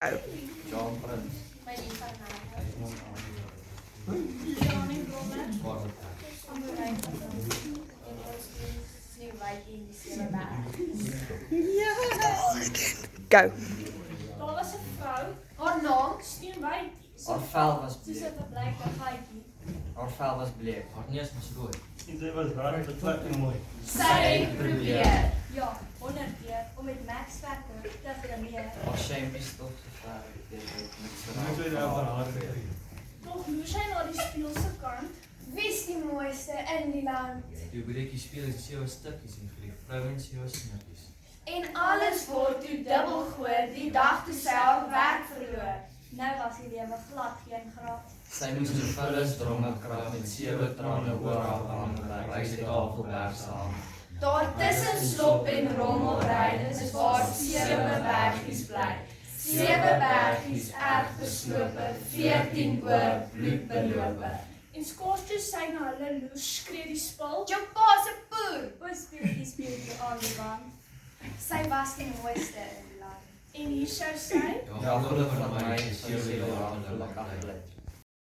John Prince. My lief van Sneeuwwitjie en die sewe Go. Daar was 'n vrou, Haar naam? Sneeuwwitjie. Haar vel was Sy bleek. sit 'n blyke gaatjie. Haar vel was bleek. Haar neus was rooi. Sy was regtig flipping mooi. Sy probeer. Ja, 100 keer om met Max Factor te grimmeer. Haar shampies tog so ver. Dit het niks Moet jy nou van haar kry? Tog loer sy na die spieël se kant. Wie's die mooiste in die land? Die breekie speel in 7 stukkies en vir die vrouens 7 snippies. En alles word toe dubbel gehoor die dag toe sy haar werk verloor. Nou was die lewe glad geen graad. Sy moes 'n vullis dromme krag met 7 trane oor haar wang by sy tafelberg saam. Daartussen slop en rommelry is waar 7 bergies bly. 7 bergies erg beslope, 14 oor bloedbelope. En skors toe sy na hulle loer, skree die spul. Jou pa se poer! O, speeltjie aan die wand. Sy was die mooiste in die land. En hier sou sy Ja, hulle van my is so lekker.